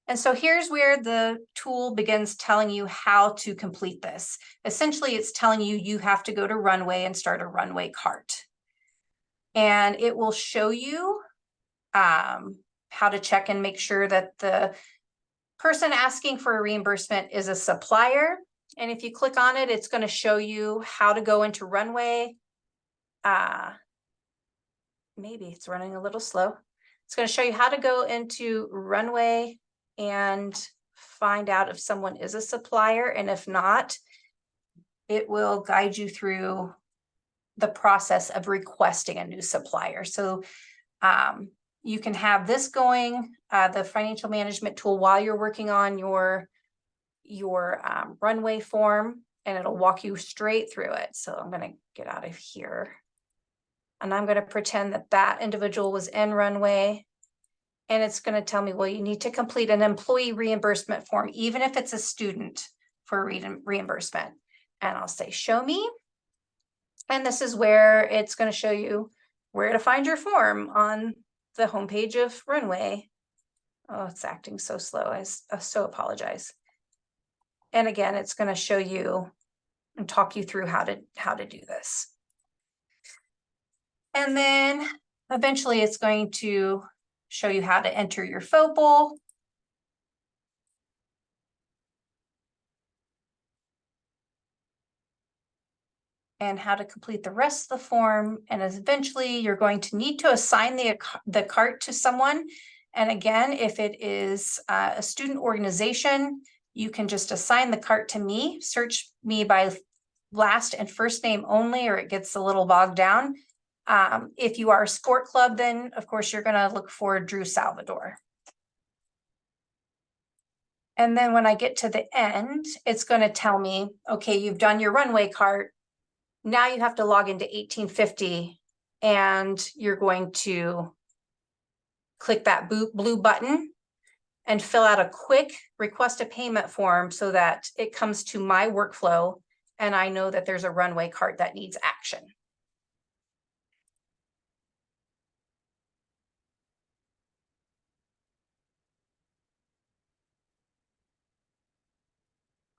And so here's where the tool begins telling you how to complete this. Essentially, it's telling you you have to go to Runway and start a Runway cart. And it will show you how to check and make sure that the person asking for a reimbursement is a supplier. And if you click on it, it's going to show you how to go into Runway. Maybe it's running a little slow. It's going to show you how to go into Runway and find out if someone is a supplier. And if not, it will guide you through the process of requesting a new supplier. So you can have this going, the financial management tool, while you're working on your Runway form, and it'll walk you straight through it. So I'm going to get out of here, and I'm going to pretend that that individual was in Runway, and it's going to tell me, well, you need to complete an employee reimbursement form, even if it's a student, for reimbursement. And I'll say, show me. And this is where it's going to show you where to find your form on the homepage of Runway. Oh, it's acting so slow. I so apologize. And again, it's going to show you and talk you through how to do this. And then eventually it's going to show you how to enter your FOPL. And how to complete the rest of the form. And eventually you're going to need to assign the cart to someone. And again, if it is a student organization, you can just assign the cart to me, search me by last and first name only, or it gets a little bogged down. If you are a sport club, then of course you're going to look for Drew Salvador. And then when I get to the end, it's going to tell me, okay, you've done your runway cart. Now you have to log into 1850 and you're going to click that blue button and fill out a quick request a payment form so that it comes to my workflow and I know that there's a runway cart that needs action.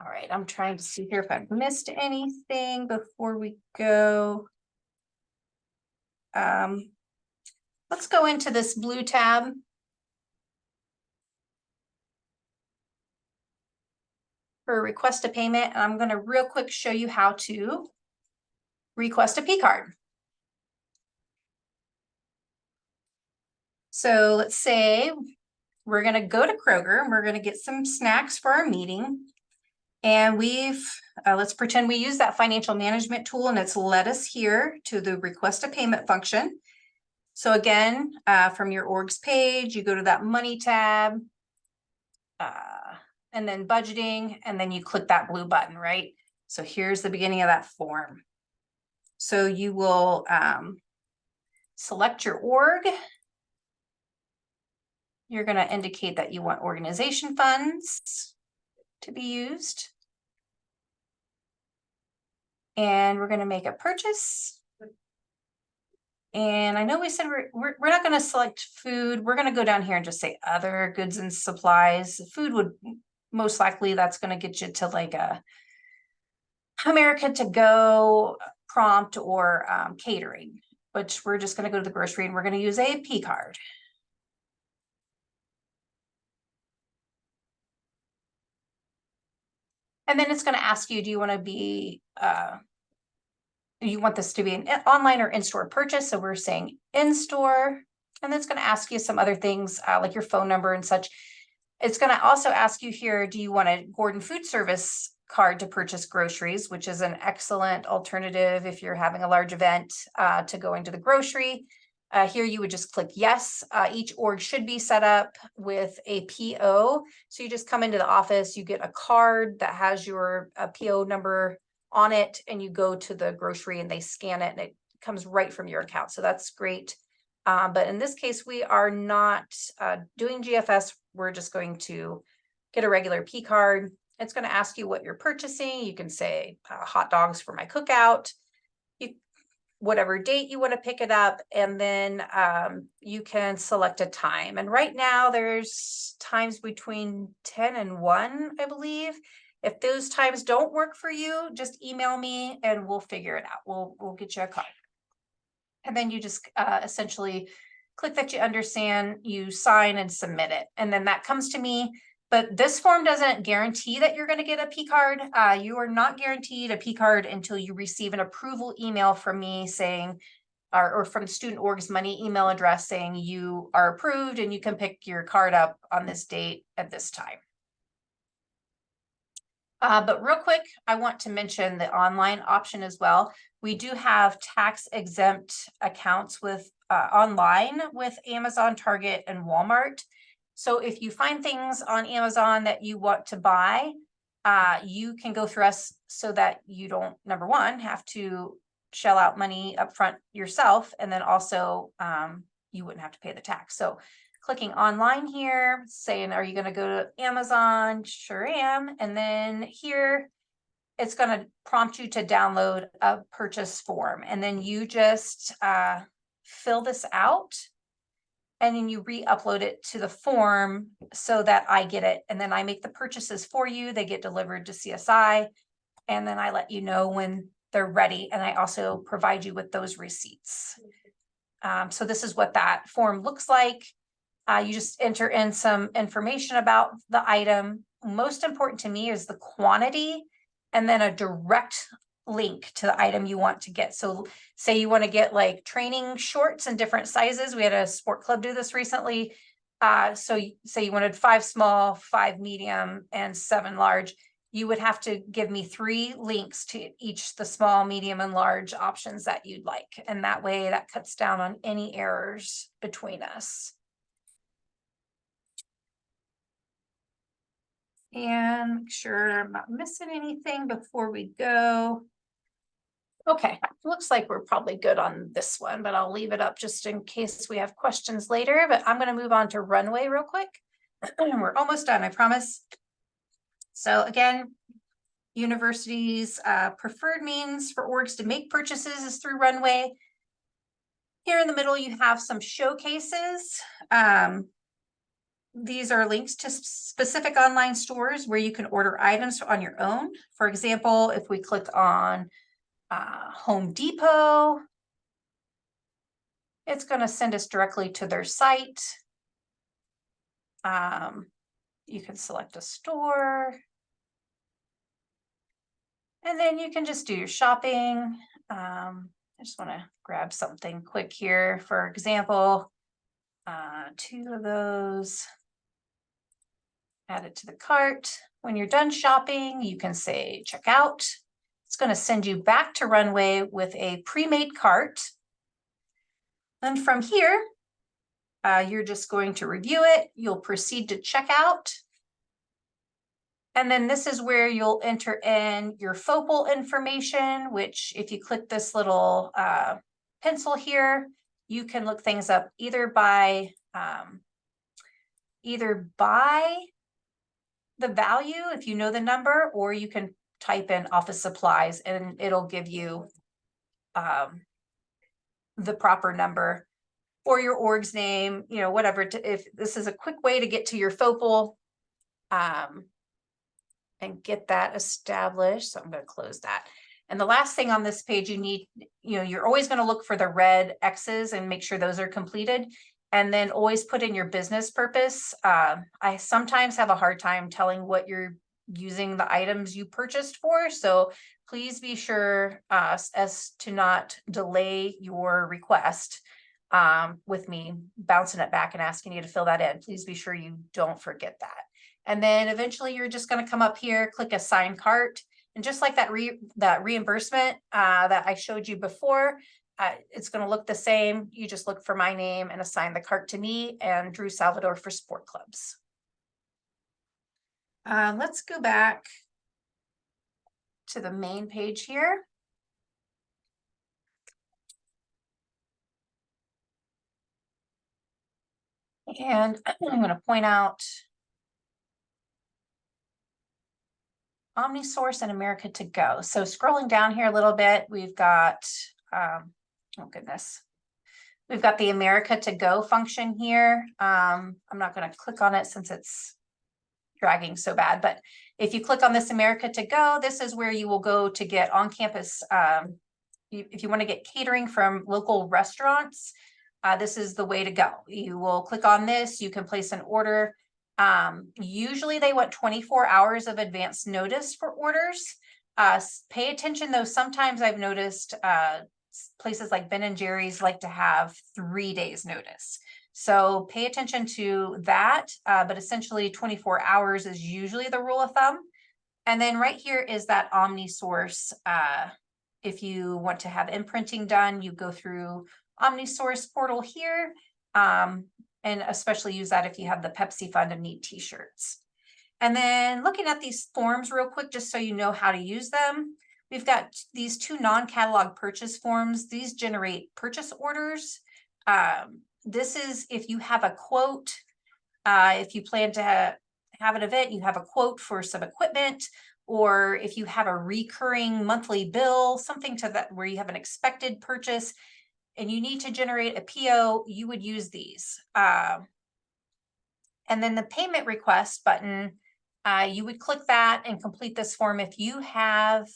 All right, I'm trying to see here if I've missed anything before we go. Let's go into this blue tab. For request a payment, and I'm going to real quick show you how to request a P card. So let's say we're going to go to Kroger and we're going to get some snacks for our meeting. And let's pretend we use that financial management tool and it's led us here to the request a payment function. So again, from your orgs page, you go to that money tab, and then budgeting, and then you click that blue button, right? So here's the beginning of that form. So you will select your org. You're going to indicate that you want organization funds to be used. And we're going to make a purchase. And I know we said we're not going to select food. We're going to go down here and just say other goods and supplies. Food would most likely, that's going to get you to like a America to Go prompt or catering, which we're just going to go to the grocery and we're going to use a P card. And then it's going to ask you, do you want to be, you want this to be an online or in-store purchase? So we're saying in-store, and then it's going to ask you some other things like your phone number and such. It's going to also ask you here, do you want a Gordon Food Service card to purchase groceries, which is an excellent alternative if you're having a large event to going to the grocery. Here you would just click yes. Each org should be set up with a PO. So you just come into the office, you get a card that has your PO number on it, and you go to the grocery and they scan it and it comes right from your account. So that's great. But in this case, we are not doing GFS. We're just going to get a regular P card. It's going to ask you what you're purchasing. You can say hot dogs for my cookout, whatever date you want to pick it up, and then you can select a time. And right now there's times between 10 and 1, I believe. If those times don't work for you, just email me and we'll figure it out. We'll get you a card. And then you just essentially click that you understand, you sign and submit it. And then that comes to me. But this form doesn't guarantee that you're going to get a P card. You are not guaranteed a P card until you receive an approval email from me saying, or from Student Org's money email address saying you are approved and you can pick your card up on this date at this time. But real quick, I want to mention the online option as well. We do have tax exempt accounts with online with Amazon, Target, and Walmart. So if you find things on Amazon that you want to buy, you can go through us so that you don't, number one, have to shell out money up front yourself. And then also you wouldn't have to pay the tax. So clicking online here, saying, are you going to go to Amazon? Sure am. And then here, it's going to prompt you to download a purchase form. And then you just fill this out. And then you re-upload it to the form so that I get it. And then I make the purchases for you. They get delivered to CSI. And then I let you know when they're ready. And I also provide you with those receipts. So this is what that form looks like. You just enter in some information about the item. Most important to me is the quantity and then a direct link to the item you want to get. So say you want to get like training shorts in different sizes. We had a sport club do this recently. So say you wanted 5 small, 5 medium, and 7 large. you would have to give me 3 links to each the small, medium, and large options that you'd like. And that way that cuts down on any errors between us. And make sure I'm not missing anything before we go. Okay, looks like we're probably good on this one, but I'll leave it up just in case we have questions later. But I'm going to move on to runway real quick. We're almost done, I promise. So again, universities' preferred means for orgs to make purchases is through runway. Here in the middle, you have some showcases. These are links to specific online stores where you can order items on your own. For example, if we click on Home Depot, it's going to send us directly to their site. You can select a store. And then you can just do your shopping. I just want to grab something quick here. For example, 2 of those. Add it to the cart. When you're done shopping, you can say checkout. It's going to send you back to Runway with a pre-made cart. Then from here, you're just going to review it. You'll proceed to checkout. And then this is where you'll enter in your FOPL information, which if you click this little pencil here, you can look things up either by the value, if you know the number, or you can type in office supplies and it'll give you the proper number or your org's name, you know, whatever. If this is a quick way to get to your FOPL and get that established. So I'm going to close that. And the last thing on this page, you need, you know, you're always going to look for the red X's and make sure those are completed. And then always put in your business purpose. I sometimes have a hard time telling what you're using the items you purchased for. So please be sure as to not delay your request with me bouncing it back and asking you to fill that in. Please be sure you don't forget that. And then eventually you're just going to come up here, click assign cart. And just like that reimbursement that I showed you before, it's going to look the same. You just look for my name and assign the cart to me and Drew Salvador for sport clubs. Let's go back to the main page here. And I'm going to point out OmniSource and America to Go. So scrolling down here a little bit, we've got, oh goodness, we've got the America to Go function here. I'm not going to click on it since it's dragging so bad, but if you click on this America to Go, this is where you will go to get on campus. If you want to get catering from local restaurants, this is the way to go. You will click on this, you can place an order. Usually they want 24 hours of advance notice for orders. Pay attention though, sometimes I've noticed places like Ben and Jerry's like to have 3 days notice. So pay attention to that, but essentially 24 hours is usually the rule of thumb. And then right here is that OmniSource. If you want to have imprinting done, you go through OmniSource portal here. And especially use that if you have the Pepsi Fund and need t-shirts. And then looking at these forms real quick, just so you know how to use them. We've got these 2 non-catalog purchase forms. These generate purchase orders. This is if you have a quote, if you plan to have an event, you have a quote for some equipment, or if you have a recurring monthly bill, something to that where you have an expected purchase, and you need to generate a PO, you would use these. And then the payment request button, you would click that and complete this form if you have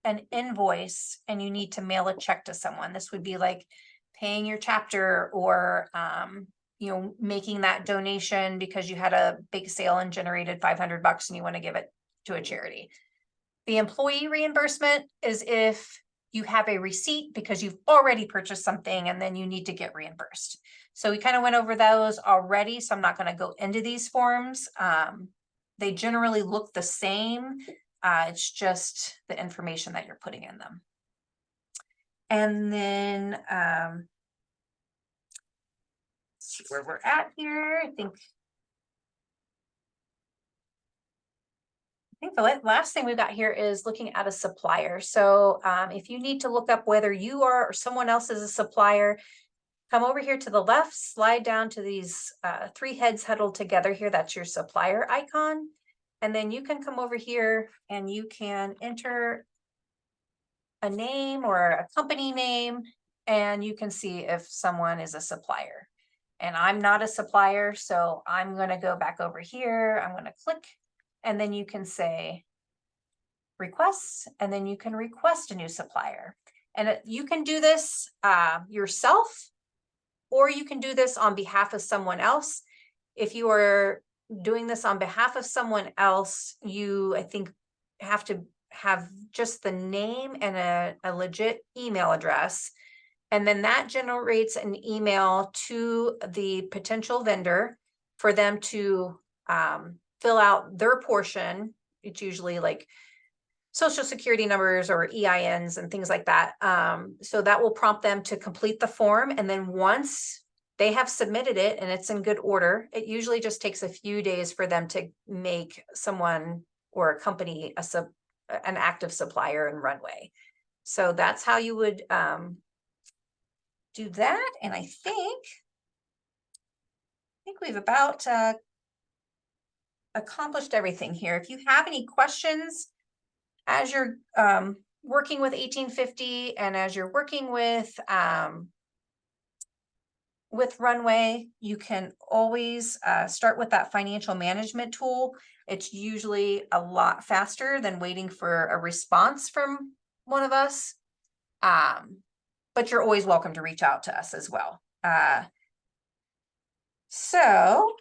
an invoice and you need to mail a check to someone. This would be like paying your chapter or you know, making that donation because you had a big sale and generated $500 and you want to give it to a charity. The employee reimbursement is if you have a receipt because you've already purchased something and then you need to get reimbursed. So we kind of went over those already, so I'm not going to go into these forms. they generally look the same. It's just the information that you're putting in them. And then, let's see where we're at here. I think the last thing we've got here is looking at a supplier. So if you need to look up whether you are or someone else is a supplier, come over here to the left, slide down to these 3 heads huddled together here. That's your supplier icon. And then you can come over here and you can enter a name or a company name, and you can see if someone is a supplier. And I'm not a supplier, so I'm going to go back over here. I'm going to click, and then you can say requests, and then you can request a new supplier. And you can do this yourself, or you can do this on behalf of someone else. If you are doing this on behalf of someone else, you, I think, have to have just the name and a legit email address. And then that generates an email to the potential vendor for them to fill out their portion. It's usually like social security numbers or EINs and things like that. So that will prompt them to complete the form. And then once they have submitted it and it's in good order, it usually just takes a few days for them to make someone or a company an active supplier in Runway. So that's how you would do that. And I think we've about accomplished everything here. If you have any questions as you're working with 1850 and as you're working with Runway, you can always start with that financial management tool. It's usually a lot faster than waiting for a response from one of us. But you're always welcome to reach out to us as well. So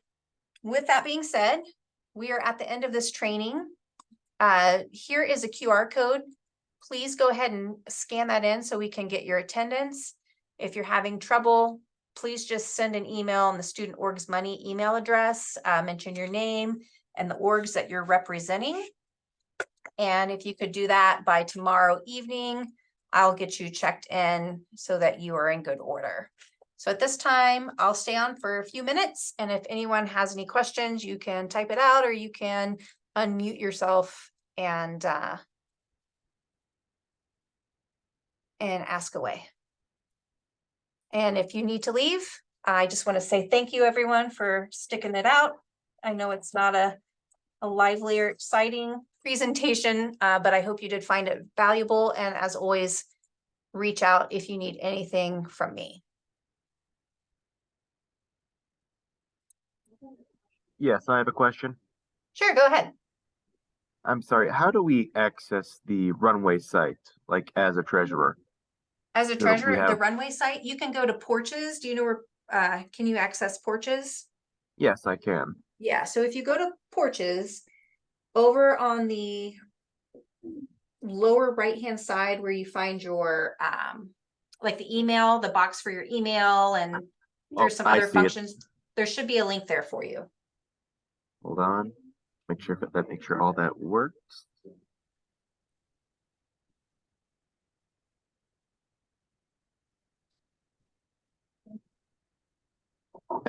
with that being said, we are at the end of this training. Here is a QR code. Please go ahead and scan that in so we can get your attendance. If you're having trouble, please just send an email on the Student Orgs Money email address, mention your name and the orgs that you're representing. And if you could do that by tomorrow evening, I'll get you checked in so that you are in good order. So at this time, I'll stay on for a few minutes. And if anyone has any questions, you can type it out or you can unmute yourself and ask away. And if you need to leave, I just want to say thank you everyone for sticking it out. I know it's not a lively or exciting presentation, but I hope you did find it valuable. And as always, reach out if you need anything from me. Yes, I have a question. Sure, go ahead. I'm sorry, how do we access the Runway site, like as a treasurer? As a treasurer, the Runway site, you can go to Porches. Do you know where, can you access Porches? Yes, I can. Yeah, so if you go to Porches, over on the lower right-hand side where you find your, like the email, the box for your email, and there's some other functions, there should be a link there for you. Hold on, make sure all that works.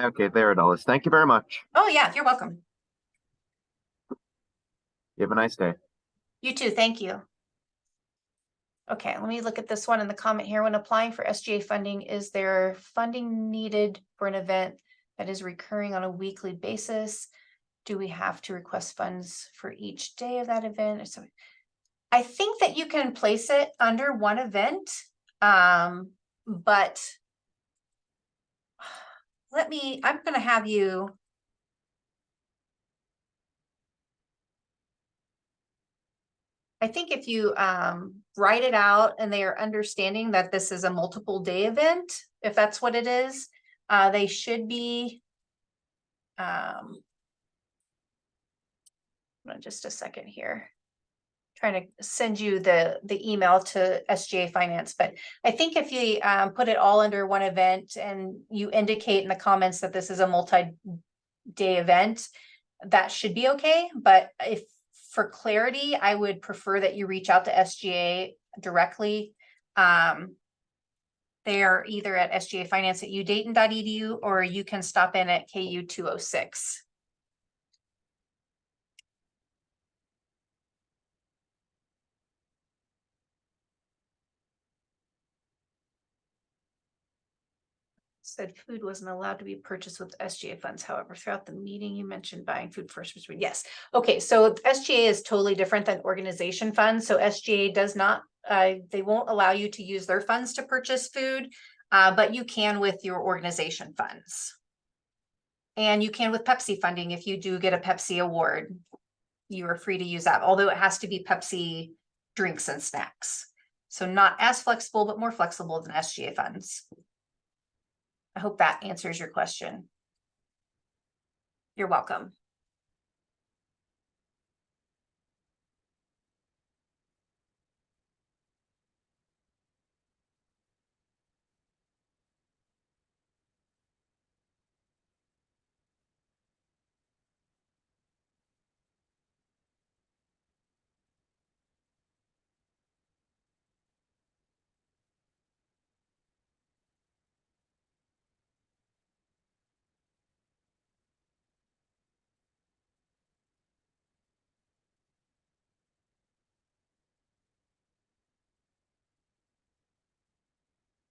Okay, there it all is. Thank you very much. Oh yeah, you're welcome. You have a nice day. You too, thank you. Okay, let me look at this one in the comment here. When applying for SGA funding, is there funding needed for an event that is recurring on a weekly basis? Do we have to request funds for each day of that event? So I think that you can place it under one event, but I'm going to have you. I think if you write it out and they are understanding that this is a multiple day event, if that's what it is, they should be. Just a second here. Trying to send you the email to SGA Finance, but I think if you put it all under one event and you indicate in the comments that this is a multi-day event, that should be okay. But if for clarity, I would prefer that you reach out to SGA directly. They are either at sgafinance@udayton.edu or you can stop in at KU 206. Said food wasn't allowed to be purchased with SGA funds. However, throughout the meeting, you mentioned buying food first. Yes. Okay. So SGA is totally different than organization funds. So SGA does not, they won't allow you to use their funds to purchase food, but you can with your organization funds. And you can with Pepsi funding. If you do get a Pepsi award, you are free to use that, although it has to be Pepsi drinks and snacks. So not as flexible, but more flexible than SGA funds. I hope that answers your question. You're welcome.